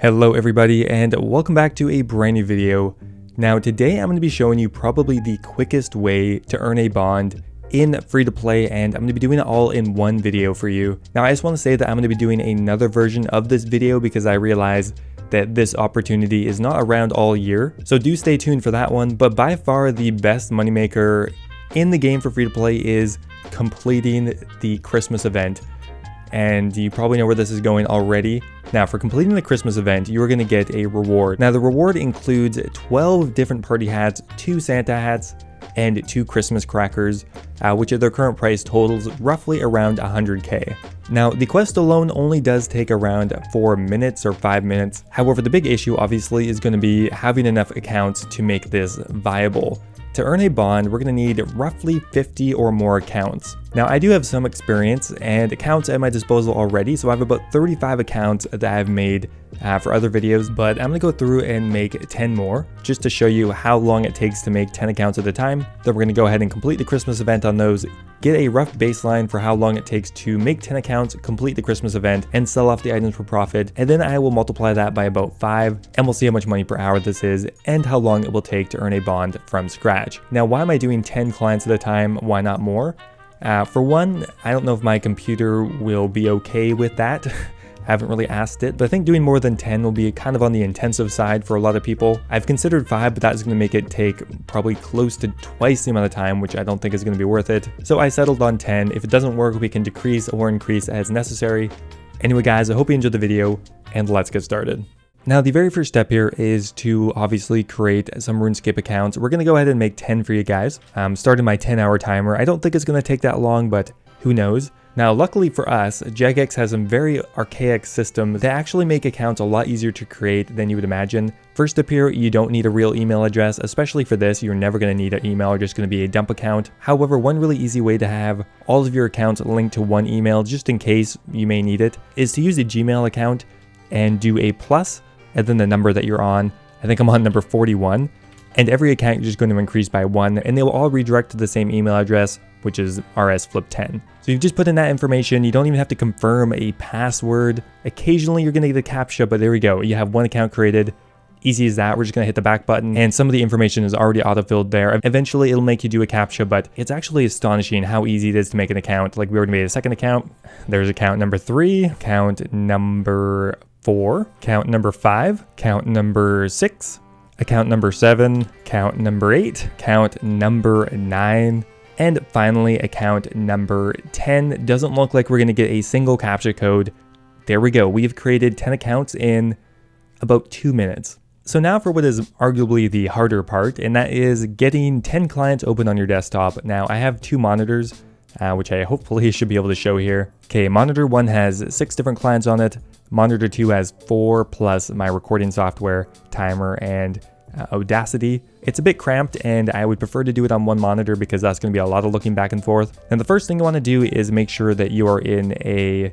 Hello everybody and welcome back to a brand new video. Now today I'm going to be showing you probably the quickest way to earn a bond in free-to-play, and I'm going to be doing it all in one video for you. Now I just want to say that I'm going to be doing another version of this video because I realized that this opportunity is not around all year, so do stay tuned for that one. But by far the best moneymaker in the game for free-to-play is completing the Christmas event. And you probably know where this is going already. Now for completing the Christmas event, you are going to get a reward. Now the reward includes 12 different party hats, 2 Santa hats, and 2 Christmas crackers, which at their current price totals roughly around 100k. Now the quest alone only does take around 4 minutes or 5 minutes. However, the big issue obviously is going to be having enough accounts to make this viable. To earn a bond, we're going to need roughly 50 or more accounts. Now I do have some experience and accounts at my disposal already, so I have about 35 accounts that I've made for other videos, but I'm going to go through and make 10 more just to show you how long it takes to make 10 accounts at a time. Then we're going to go ahead and complete the Christmas event on those, get a rough baseline for how long it takes to make 10 accounts, complete the Christmas event, and sell off the items for profit, and then I will multiply that by about 5, and we'll see how much money per hour this is and how long it will take to earn a bond from scratch. Now why am I doing 10 clients at a time? Why not more? For one, I don't know if my computer will be okay with that. I haven't really asked it, but I think doing more than 10 will be kind of on the intensive side for a lot of people. I've considered 5, but that's going to make it take probably close to twice the amount of time, which I don't think is going to be worth it. So I settled on 10. If it doesn't work, we can decrease or increase as necessary. Anyway guys, I hope you enjoyed the video and let's get started. Now the very first step here is to obviously create some RuneScape accounts. We're going to go ahead and make 10 for you guys. I'm starting my 10-hour timer. I don't think it's going to take that long, but who knows? Now luckily for us, Jagex has some very archaic systems that actually make accounts a lot easier to create than you would imagine. First up here, you don't need a real email address, especially for this. You're never going to need an email, or just going to be a dump account. However, one really easy way to have all of your accounts linked to one email, just in case you may need it, is to use a Gmail account and do a plus and then the number that you're on. I think I'm on number 41. And every account you're just going to increase by 1, and they will all redirect to the same email address, which is rsflip10. So you just put in that information. You don't even have to confirm a password. Occasionally you're going to get a CAPTCHA, but there we go. You have one account created. Easy as that. We're just going to hit the back button, and some of the information is already autofilled there. Eventually it'll make you do a CAPTCHA, but it's actually astonishing how easy it is to make an account. Like we already made a second account. There's account number 3, account number 4, account number 5, account number 6, account number 7, account number 8, account number 9, and finally account number 10. Doesn't look like we're going to get a single CAPTCHA code. There we go. We've created 10 accounts in about 2 minutes. So now for what is arguably the harder part, and that is getting 10 clients open on your desktop. Now I have 2 monitors, which I hopefully should be able to show here. Okay, monitor 1 has 6 different clients on it. Monitor 2 has 4 plus my recording software, timer, and Audacity. It's a bit cramped, and I would prefer to do it on one monitor because that's going to be a lot of looking back and forth. And the first thing you want to do is make sure that you are in a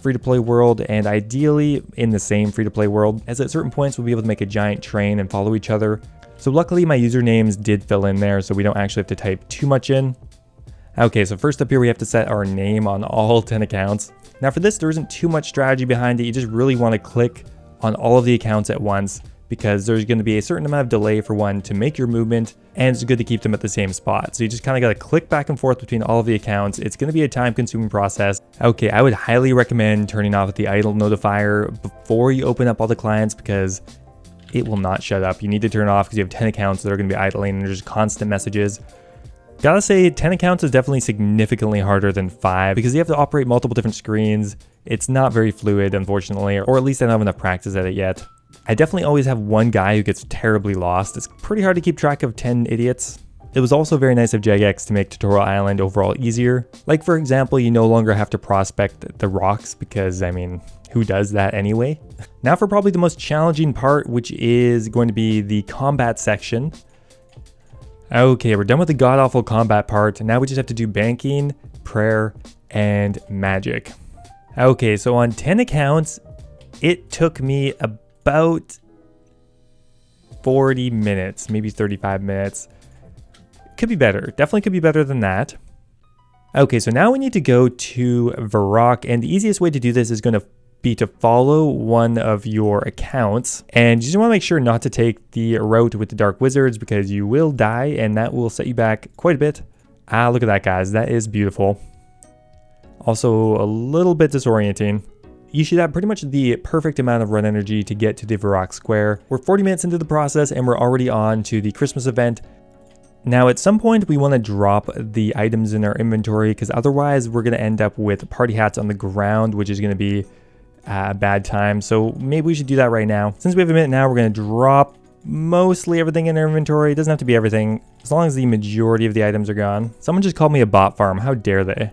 free-to-play world, and ideally in the same free-to-play world, as at certain points we'll be able to make a giant train and follow each other. So luckily my usernames did fill in there, so we don't actually have to type too much in. Okay, so first up here we have to set our name on all 10 accounts. Now for this, there isn't too much strategy behind it. You just really want to click on all of the accounts at once, because there's going to be a certain amount of delay for one to make your movement, and it's good to keep them at the same spot. So you just kind of got to click back and forth between all of the accounts. It's going to be a time-consuming process. Okay, I would highly recommend turning off the idle notifier before you open up all the clients, because it will not shut up. You need to turn it off because you have 10 accounts that are going to be idling and there's constant messages. Gotta say, 10 accounts is definitely significantly harder than 5 because you have to operate multiple different screens. It's not very fluid, unfortunately, or at least I don't have enough practice at it yet. I definitely always have one guy who gets terribly lost. It's pretty hard to keep track of 10 idiots. It was also very nice of Jagex to make Tutorial Island overall easier. Like for example, you no longer have to prospect the rocks because, I mean, who does that anyway? Now for probably the most challenging part, which is going to be the combat section. Okay, we're done with the god-awful combat part. Now we just have to do banking, prayer, and magic. Okay, so on 10 accounts, it took me about 40 minutes, maybe 35 minutes. Could be better. Definitely could be better than that. Okay, so now we need to go to Varrock, and the easiest way to do this is going to be to follow one of your accounts, and you just want to make sure not to take the route with the Dark Wizards because you will die and that will set you back quite a bit. Ah, look at that, guys. That is beautiful. Also a little bit disorienting. You should have pretty much the perfect amount of run energy to get to the Varrock Square. We're 40 minutes into the process and we're already on to the Christmas event. Now at some point we want to drop the items in our inventory because otherwise we're going to end up with party hats on the ground, which is going to be a bad time. So maybe we should do that right now. Since we have a minute now, we're going to drop mostly everything in our inventory. It doesn't have to be everything, as long as the majority of the items are gone. Someone just called me a bot farm. How dare they?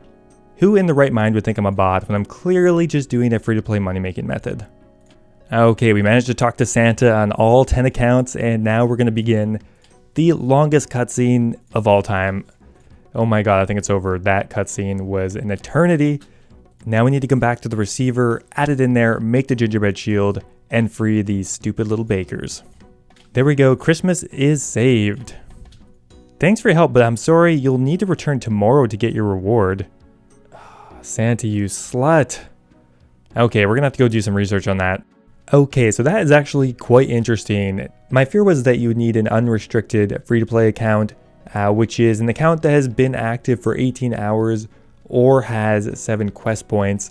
Who in the right mind would think I'm a bot when I'm clearly just doing a free-to-play money-making method? Okay, we managed to talk to Santa on all 10 accounts, and now we're going to begin the longest cutscene of all time. Oh my god, I think it's over. That cutscene was an eternity. Now we need to come back to the receiver, add it in there, make the gingerbread shield, and free these stupid little bakers. There we go, Christmas is saved. Thanks for your help, but I'm sorry, you'll need to return tomorrow to get your reward. Santa, you slut. Okay, we're gonna have to go do some research on that. Okay, so that is actually quite interesting. My fear was that you would need an unrestricted free-to-play account, which is an account that has been active for 18 hours or has 7 quest points.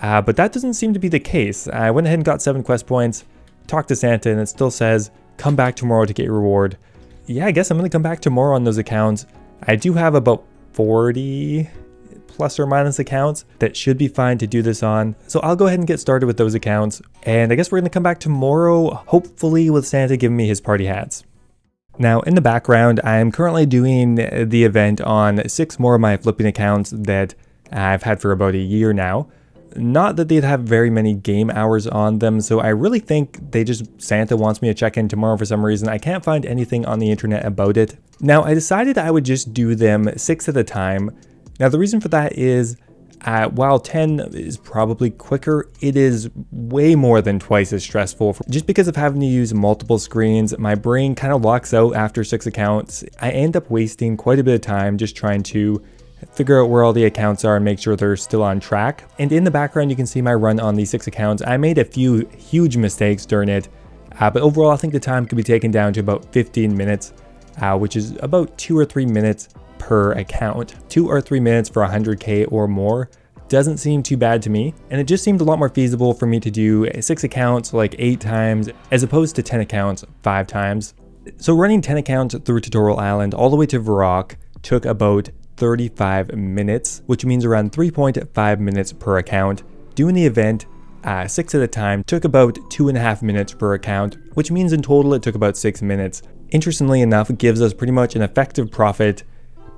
But that doesn't seem to be the case. I went ahead and got 7 quest points, talked to Santa, and it still says, come back tomorrow to get your reward. Yeah, I guess I'm gonna come back tomorrow on those accounts. I do have about 40 plus or minus accounts that should be fine to do this on. So I'll go ahead and get started with those accounts. And I guess we're gonna come back tomorrow, hopefully with Santa giving me his party hats. Now in the background, I am currently doing the event on 6 more of my flipping accounts that I've had for about a year now. Not that they'd have very many game hours on them, so I really think Santa wants me to check in tomorrow for some reason. I can't find anything on the internet about it. Now I decided I would just do them 6 at a time. Now the reason for that is, while 10 is probably quicker, it is way more than twice as stressful. Just because of having to use multiple screens, my brain kind of locks out after 6 accounts. I end up wasting quite a bit of time just trying to figure out where all the accounts are and make sure they're still on track. And in the background, you can see my run on these 6 accounts. I made a few huge mistakes during it, but overall I think the time could be taken down to about 15 minutes, which is about 2 or 3 minutes per account. 2 or 3 minutes for 100k or more doesn't seem too bad to me, and it just seemed a lot more feasible for me to do 6 accounts like 8 times as opposed to 10 accounts 5 times. So running 10 accounts through Tutorial Island all the way to Varrock took about 35 minutes, which means around 3.5 minutes per account. Doing the event 6 at a time took about 2.5 minutes per account, which means in total it took about 6 minutes. Interestingly enough, it gives us pretty much an effective profit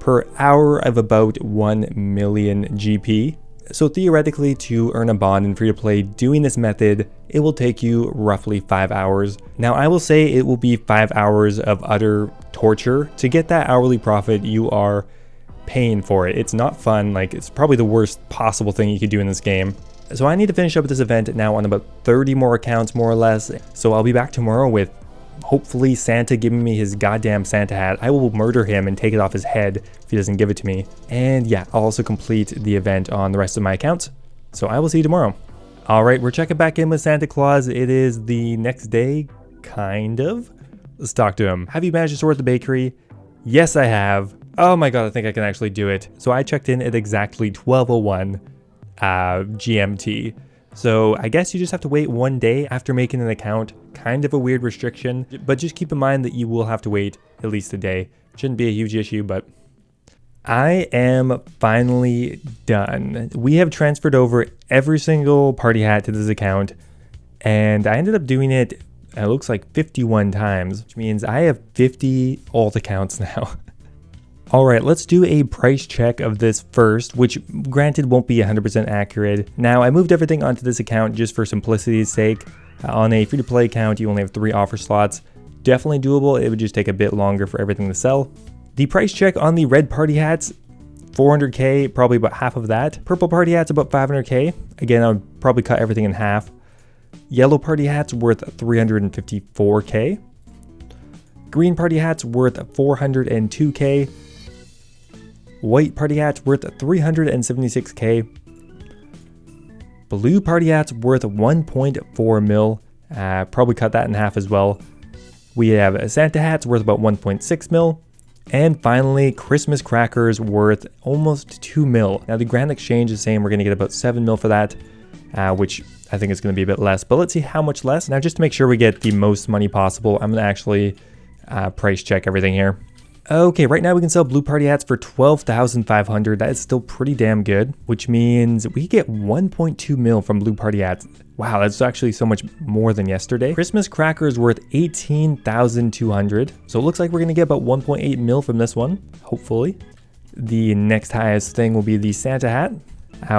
per hour of about 1 million GP. So theoretically, to earn a bond in free-to-play doing this method, it will take you roughly 5 hours. Now I will say it will be 5 hours of utter torture. To get that hourly profit, you are paying for it. It's not fun, like it's probably the worst possible thing you could do in this game. So I need to finish up this event now on about 30 more accounts more or less. So I'll be back tomorrow with hopefully Santa giving me his goddamn Santa hat. I will murder him and take it off his head if he doesn't give it to me. And yeah, I'll also complete the event on the rest of my accounts. So I will see you tomorrow. All right, we're checking back in with Santa Claus. It is the next day, kind of. Let's talk to him. Have you managed to sort the bakery? Yes, I have. Oh my god, I think I can actually do it. So I checked in at exactly 12:01 GMT. So I guess you just have to wait 1 day after making an account. Kind of a weird restriction, but just keep in mind that you will have to wait at least a day. Shouldn't be a huge issue, but I am finally done. We have transferred over every single party hat to this account, and I ended up doing it looks like 51 times, which means I have 50 alt accounts now. All right, let's do a price check of this first, which granted won't be 100% accurate. Now, I moved everything onto this account just for simplicity's sake. On a free-to-play account, you only have 3 offer slots. Definitely doable. It would just take a bit longer for everything to sell. The price check on the red party hats, 400k, probably about half of that. Purple party hats, about 500k. Again, I would probably cut everything in half. Yellow party hats worth 354k. Green party hats worth 402k. White party hats worth 376k. Blue party hats worth 1.4 mil. Probably cut that in half as well. We have Santa hats worth about 1.6 mil. And finally, Christmas crackers worth almost 2 mil. Now the Grand Exchange is saying we're going to get about 7 mil for that, which I think is going to be a bit less. But let's see how much less. Now just to make sure we get the most money possible, I'm going to actually price check everything here. Okay, right now we can sell blue party hats for 12,500. That is still pretty damn good, which means we get 1.2 mil from blue party hats. Wow, that's actually so much more than yesterday. Christmas crackers worth 18,200. So it looks like we're gonna get about 1.8 mil from this one, hopefully. The next highest thing will be the Santa hat,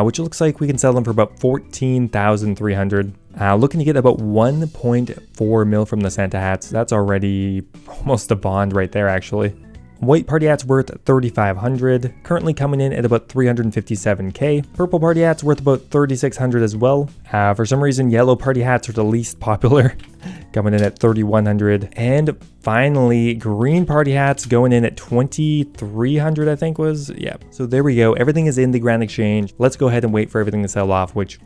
which looks like we can sell them for about 14,300. Looking to get about 1.4 mil from the Santa hats. That's already almost a bond right there, actually. White party hats worth 3,500, currently coming in at about 357k. Purple party hats worth about 3,600 as well. For some reason, yellow party hats are the least popular, coming in at 3,100. And finally, green party hats going in at 2,300, I think was. Yeah, so there we go. Everything is in the Grand Exchange. Let's go ahead and wait for everything to sell off, which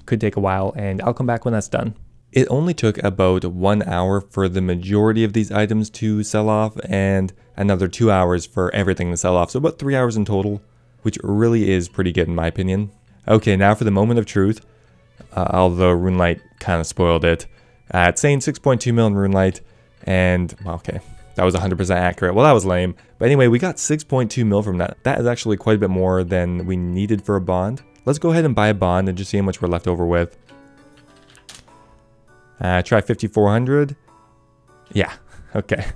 could take a while, and I'll come back when that's done. It only took about 1 hour for the majority of these items to sell off and another 2 hours for everything to sell off. So about 3 hours in total, which really is pretty good in my opinion. Okay, now for the moment of truth. Although RuneLite kind of spoiled it. It's saying 6.2 mil in RuneLite, and okay, that was 100% accurate. Well, that was lame. But anyway, we got 6.2 mil from that. That is actually quite a bit more than we needed for a bond. Let's go ahead and buy a bond and just see how much we're left over with. Try 5,400. Yeah, okay.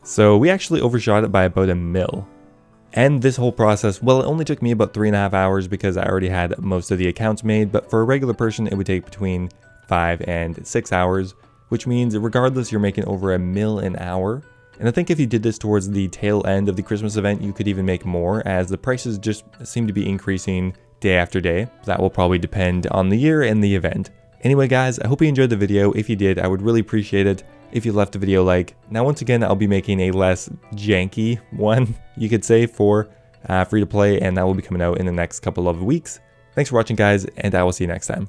So we actually overshot it by about a mil. And this whole process, well, it only took me about 3.5 hours because I already had most of the accounts made, but for a regular person, it would take between 5 and 6 hours, which means regardless, you're making over a mil an hour. And I think if you did this towards the tail end of the Christmas event, you could even make more, as the prices just seem to be increasing day after day. That will probably depend on the year and the event. Anyway guys, I hope you enjoyed the video. If you did, I would really appreciate it if you left the video a like. Now once again, I'll be making a less janky one, you could say, for free to play, and that will be coming out in the next couple of weeks. Thanks for watching guys, and I will see you next time.